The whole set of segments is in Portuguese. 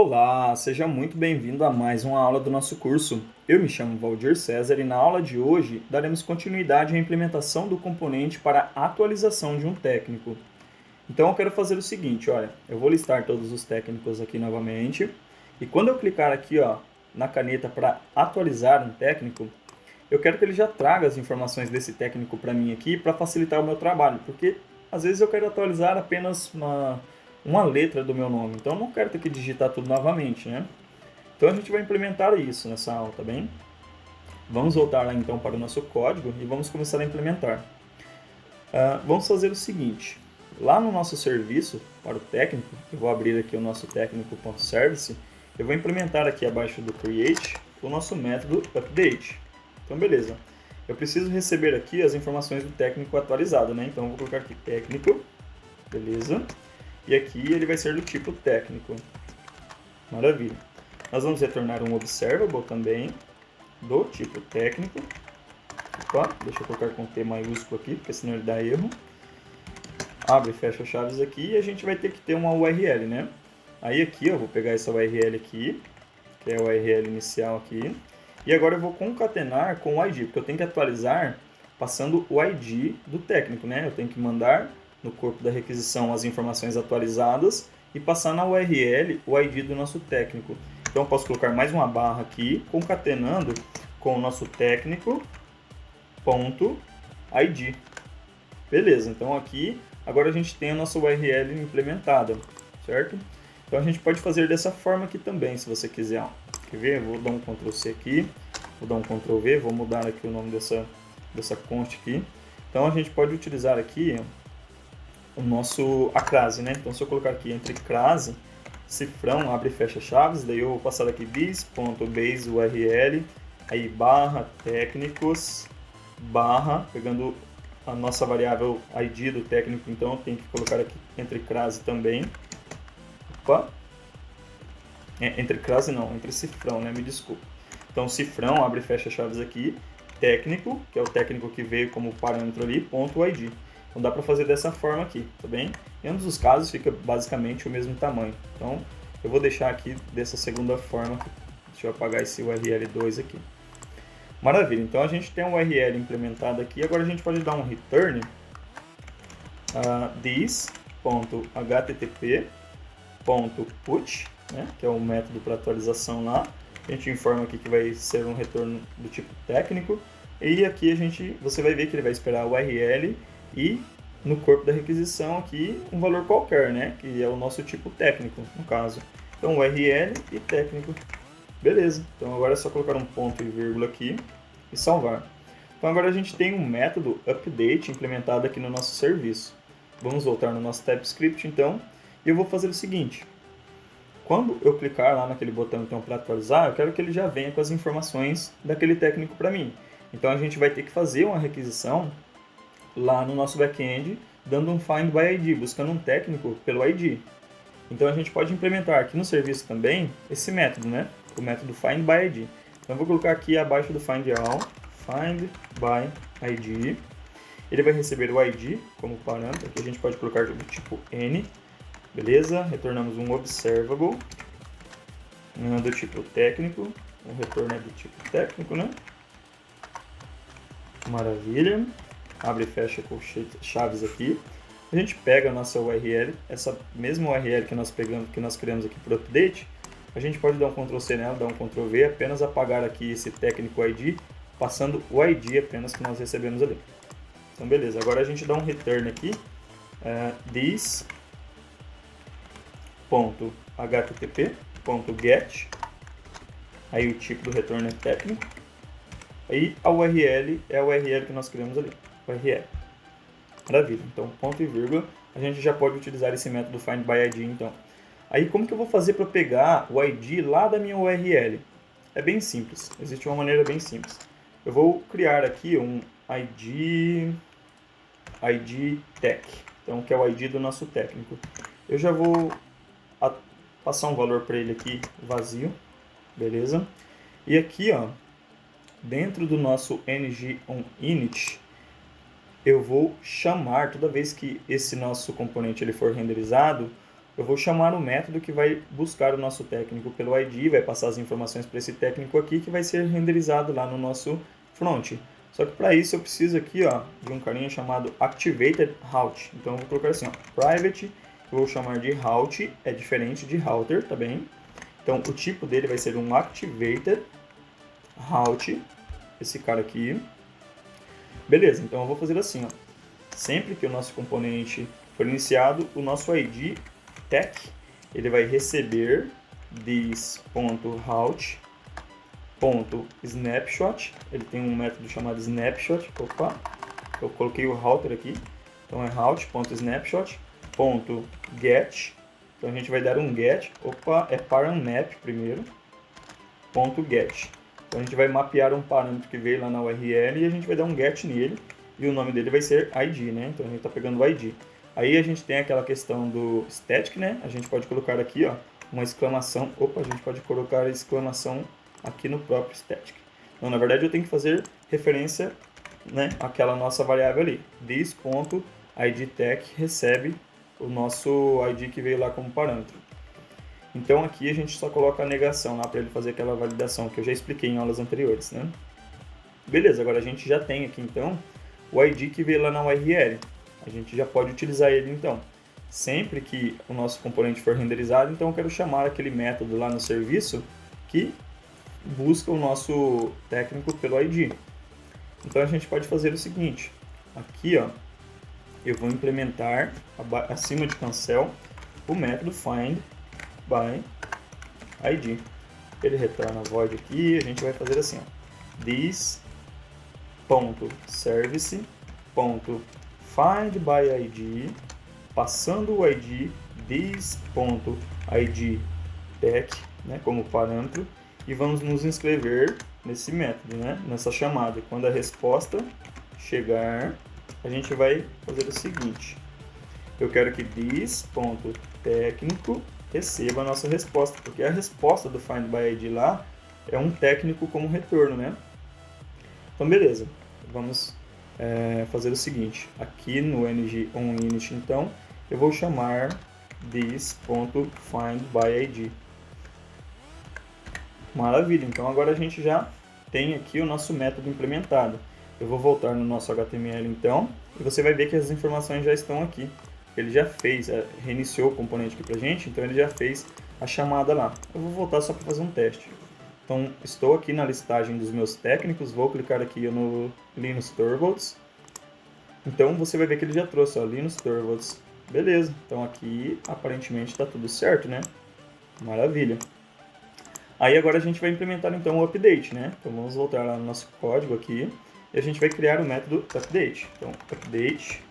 Olá, seja muito bem-vindo a mais uma aula do nosso curso. Eu me chamo Valdir César e na aula de hoje daremos continuidade à implementação do componente para atualização de um técnico. Então eu quero fazer o seguinte, olha, eu vou listar todos os técnicos aqui novamente e quando eu clicar aqui na caneta para atualizar um técnico, eu quero que ele já traga as informações desse técnico para mim aqui para facilitar o meu trabalho, porque às vezes eu quero atualizar apenas uma letra do meu nome, então eu não quero ter que digitar tudo novamente, né? Então a gente vai implementar isso nessa aula, tá bem? Vamos voltar lá então para o nosso código e vamos começar a implementar. Vamos fazer o seguinte, lá no nosso serviço para o técnico, eu vou abrir aqui o nosso técnico.service, eu vou implementar aqui abaixo do create o nosso método update. Então beleza, eu preciso receber aqui as informações do técnico atualizado, né? Então eu vou colocar aqui técnico, beleza? E aqui ele vai ser do tipo técnico. Maravilha. Nós vamos retornar um observable também, do tipo técnico. Opa, deixa eu colocar com T maiúsculo aqui, porque senão ele dá erro. Abre e fecha chaves aqui e a gente vai ter que ter uma URL, né? Aí aqui eu vou pegar essa URL aqui, que é a URL inicial aqui. E agora eu vou concatenar com o ID, porque eu tenho que atualizar passando o ID do técnico, né? Eu tenho que mandar no corpo da requisição as informações atualizadas e passar na URL o ID do nosso técnico. Então eu posso colocar mais uma barra aqui, concatenando com o nosso técnico.id. Beleza, então aqui agora a gente tem a nossa URL implementada, certo? Então a gente pode fazer dessa forma aqui também, se você quiser. Quer ver? Eu vou dar um Ctrl C aqui, vou dar um Ctrl V, vou mudar aqui o nome dessa const aqui. Então a gente pode utilizar aqui a crase, né? Então se eu colocar aqui entre crase, cifrão, abre e fecha chaves, daí eu vou passar aqui this.base URL, aí barra técnicos, barra, pegando a nossa variável ID do técnico, então eu tenho que colocar aqui entre crase também. Opa! Entre crase não, entre cifrão, né? Me desculpa. Então cifrão, abre e fecha chaves aqui, técnico, que é o técnico que veio como parâmetro ali, ponto .id. Então dá para fazer dessa forma aqui, tá bem? Em ambos os casos fica basicamente o mesmo tamanho. Então eu vou deixar aqui dessa segunda forma. Deixa eu apagar esse URL2 aqui. Maravilha, então a gente tem um URL implementado aqui. Agora a gente pode dar um return this.http.put, né, que é o método para atualização lá. A gente informa aqui que vai ser um retorno do tipo técnico. E aqui você vai ver que ele vai esperar a URL e no corpo da requisição aqui um valor qualquer, né? Que é o nosso tipo técnico, no caso. Então URL e técnico. Beleza. Então agora é só colocar um ponto e vírgula aqui e salvar. Então agora a gente tem um método update implementado aqui no nosso serviço. Vamos voltar no nosso TypeScript então. E eu vou fazer o seguinte. Quando eu clicar lá naquele botão então para atualizar, eu quero que ele já venha com as informações daquele técnico para mim. Então a gente vai ter que fazer uma requisição lá no nosso back-end, dando um find by ID, buscando um técnico pelo ID. Então a gente pode implementar aqui no serviço também esse método, né? O método find by ID. Então eu vou colocar aqui abaixo do find all, find by ID. Ele vai receber o ID como parâmetro, aqui a gente pode colocar do tipo N. Beleza? Retornamos um observable do tipo técnico. O retorno é do tipo técnico, né? Maravilha. Abre e fecha com chaves aqui. A gente pega a nossa URL, essa mesma URL que nós criamos aqui para o update, a gente pode dar um Ctrl C nela, dar um Ctrl V, apenas apagar aqui esse técnico ID, passando o ID apenas que nós recebemos ali. Então beleza, agora a gente dá um return aqui, this.http.get, aí o tipo do retorno é técnico, aí a URL é a URL que nós criamos ali. URL. Maravilha. Então, ponto e vírgula, a gente já pode utilizar esse método find by ID, então. Aí, como que eu vou fazer para pegar o ID lá da minha URL? É bem simples. Existe uma maneira bem simples. Eu vou criar aqui um ID tech, então, que é o ID do nosso técnico. Eu já vou passar um valor para ele aqui vazio, beleza? E aqui, dentro do nosso ng-on-init, eu vou chamar, toda vez que esse nosso componente ele for renderizado, eu vou chamar o método que vai buscar o nosso técnico pelo ID, vai passar as informações para esse técnico aqui, que vai ser renderizado lá no nosso front. Só que para isso eu preciso aqui, ó, de um carinha chamado Activated Route. Então eu vou colocar assim, ó, private, eu vou chamar de route, é diferente de router, tá bem? Então o tipo dele vai ser um Activated Route, esse cara aqui. Beleza, então eu vou fazer assim, ó. Sempre que o nosso componente for iniciado, o nosso ID tech, ele vai receber this.route.snapshot. Ele tem um método chamado snapshot. Opa, eu coloquei o router aqui. Então é route.snapshot.get. Então a gente vai dar um get. Opa, é param_map primeiro. .get. Então a gente vai mapear um parâmetro que veio lá na URL e a gente vai dar um get nele. E o nome dele vai ser ID, né? Então a gente está pegando o ID. Aí a gente tem aquela questão do static, né? A gente pode colocar aqui, ó, uma exclamação. Opa, a gente pode colocar a exclamação aqui no próprio static. Então, na verdade, eu tenho que fazer referência, né, àquela nossa variável ali. This.idTech recebe o nosso ID que veio lá como parâmetro. Então, aqui a gente só coloca a negação lá para ele fazer aquela validação que eu já expliquei em aulas anteriores, né? Beleza, agora a gente já tem aqui, então, o ID que veio lá na URL. A gente já pode utilizar ele, então. Sempre que o nosso componente for renderizado, então eu quero chamar aquele método lá no serviço que busca o nosso técnico pelo ID. Então a gente pode fazer o seguinte. Aqui, ó, eu vou implementar, acima de cancel, o método find by ID. Ele retorna void aqui, a gente vai fazer assim, ó, this.service.findById, passando o ID this.idTech, né, como parâmetro, e vamos nos inscrever nesse método, né, nessa chamada. Quando a resposta chegar, a gente vai fazer o seguinte. Eu quero que this.técnico receba a nossa resposta, porque a resposta do findById lá é um técnico como retorno, né? Então, beleza. Vamos fazer o seguinte. Aqui no ng onInit, então, eu vou chamar this.findById. Maravilha. Então, agora a gente já tem aqui o nosso método implementado. Eu vou voltar no nosso HTML, então, e você vai ver que as informações já estão aqui. Ele já fez, reiniciou o componente aqui pra gente, então ele já fez a chamada lá. Eu vou voltar só para fazer um teste. Então, estou aqui na listagem dos meus técnicos, vou clicar aqui no Linus Torvalds. Então, você vai ver que ele já trouxe, ó, Linus Torvalds. Beleza, então aqui aparentemente está tudo certo, né? Maravilha. Aí agora a gente vai implementar então o update, né? Então vamos voltar lá no nosso código aqui e a gente vai criar o método update. Então, update,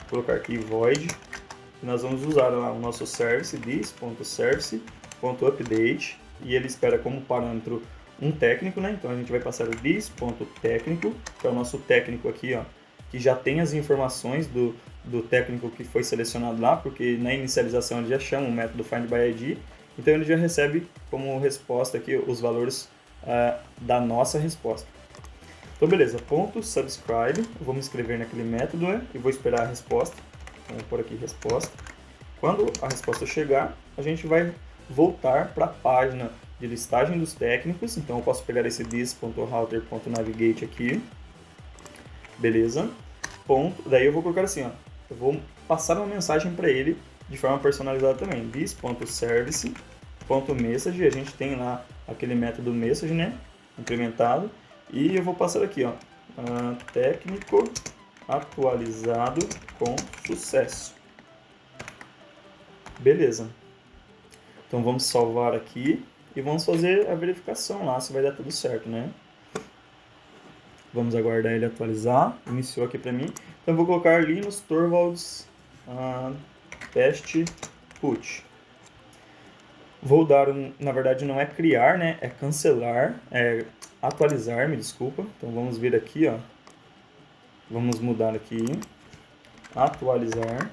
vou colocar aqui void, e nós vamos usar lá o nosso service, this.service.update, e ele espera como parâmetro um técnico, né? Então a gente vai passar o this.técnico, que é o nosso técnico aqui, ó, que já tem as informações do técnico que foi selecionado lá, porque na inicialização ele já chama o método findById, então ele já recebe como resposta aqui os valores da nossa resposta. Então beleza, .subscribe, eu vou me inscrever naquele método, né, e vou esperar a resposta. Então, vou pôr aqui resposta. Quando a resposta chegar, a gente vai voltar para a página de listagem dos técnicos. Então eu posso pegar esse this.router.navigate aqui. Beleza. Daí eu vou colocar assim, ó, eu vou passar uma mensagem para ele de forma personalizada também. This.service.message, a gente tem lá aquele método message, né, implementado. E eu vou passar aqui, ó, técnico atualizado com sucesso. Beleza. Então vamos salvar aqui e vamos fazer a verificação lá se vai dar tudo certo, né? Vamos aguardar ele atualizar. Iniciou aqui para mim. Então eu vou colocar Linus Torvalds test put. Vou dar na verdade não é criar, né? É cancelar, atualizar, me desculpa. Então vamos vir aqui, ó. Vamos mudar aqui. Atualizar.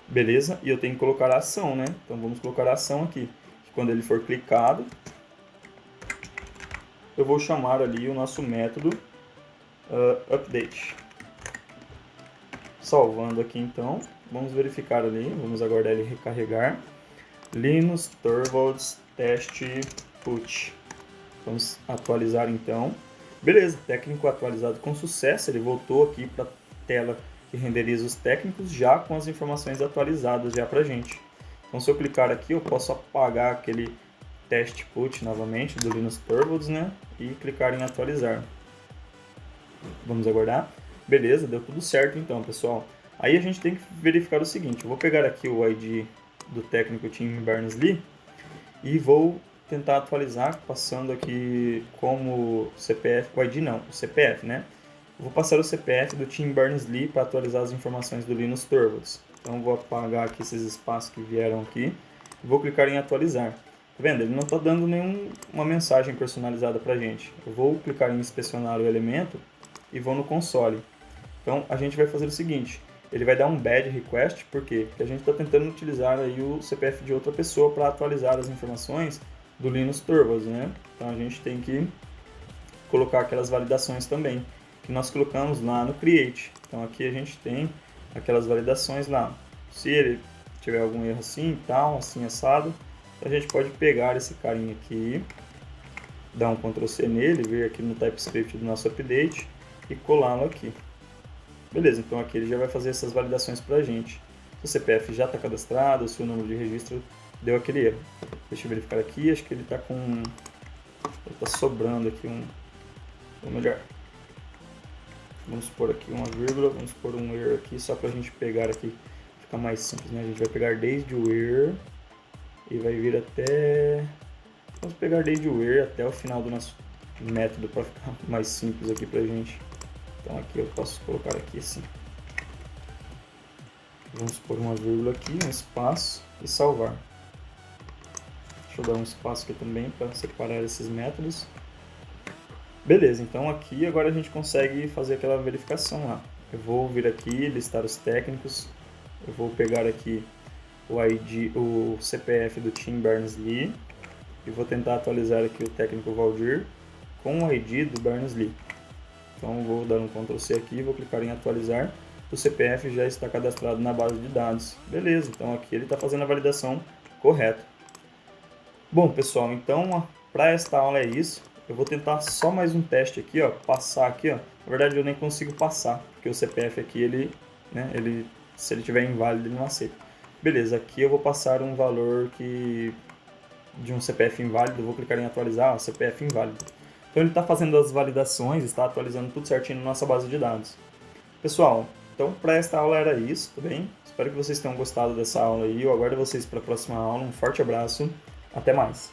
Beleza? E eu tenho que colocar a ação, né? Então vamos colocar a ação aqui. Quando ele for clicado, eu vou chamar ali o nosso método update. Salvando aqui então, vamos verificar ali, vamos aguardar ele recarregar. Linus Torvalds test put. Vamos atualizar então. Beleza, técnico atualizado com sucesso, ele voltou aqui para a tela que renderiza os técnicos já com as informações atualizadas já para a gente. Então se eu clicar aqui eu posso apagar aquele test put novamente do Linus Torvalds, né? E clicar em atualizar. Vamos aguardar. Beleza, deu tudo certo então, pessoal. Aí a gente tem que verificar o seguinte, eu vou pegar aqui o ID do técnico Tim Berners-Lee e vou tentar atualizar passando aqui como CPF, o ID não, o CPF, né? Vou passar o CPF do Tim Berners-Lee para atualizar as informações do Linus Torvalds. Então vou apagar aqui esses espaços que vieram aqui e vou clicar em atualizar. Tá vendo? Ele não está dando nenhuma mensagem personalizada para a gente. Eu vou clicar em inspecionar o elemento e vou no console. Então a gente vai fazer o seguinte, ele vai dar um bad request, por quê? Porque a gente está tentando utilizar aí o CPF de outra pessoa para atualizar as informações do Linus Torvalds, né? Então a gente tem que colocar aquelas validações também, que nós colocamos lá no create. Então aqui a gente tem aquelas validações lá. Se ele tiver algum erro assim, tal, assim assado, a gente pode pegar esse carinha aqui, dar um Ctrl C nele, vir aqui no TypeScript do nosso update e colá-lo aqui. Beleza, então aqui ele já vai fazer essas validações para a gente. Se o CPF já está cadastrado, se o número de registro deu aquele erro. Deixa eu verificar aqui, acho que ele está com... ele está sobrando aqui ou melhor, vamos pôr aqui uma vírgula, vamos pôr um erro aqui só para a gente pegar aqui, ficar mais simples, né? A gente vai pegar desde o erro e vai vir até... vamos pegar desde o erro até o final do nosso método para ficar mais simples aqui para a gente. Então aqui eu posso colocar aqui assim. Vamos pôr uma vírgula aqui, um espaço e salvar. Deixa eu dar um espaço aqui também para separar esses métodos. Beleza, então aqui agora a gente consegue fazer aquela verificação lá. Eu vou vir aqui, listar os técnicos. Eu vou pegar aqui o ID, o CPF do Tim Berners-Lee e vou tentar atualizar aqui o técnico Valdir com o ID do Berners-Lee. Então vou dar um Ctrl C aqui, vou clicar em atualizar. O CPF já está cadastrado na base de dados. Beleza, então aqui ele está fazendo a validação correta. Bom pessoal, então para esta aula é isso. Eu vou tentar só mais um teste aqui, ó, passar aqui, ó. Na verdade eu nem consigo passar, porque o CPF aqui, se ele tiver inválido, ele não aceita. Beleza, aqui eu vou passar um valor de um CPF inválido, vou clicar em atualizar, ó, CPF inválido. Então ele está fazendo as validações, está atualizando tudo certinho na nossa base de dados. Pessoal, então para esta aula era isso, tá bem? Espero que vocês tenham gostado dessa aula aí, eu aguardo vocês para a próxima aula, um forte abraço, até mais!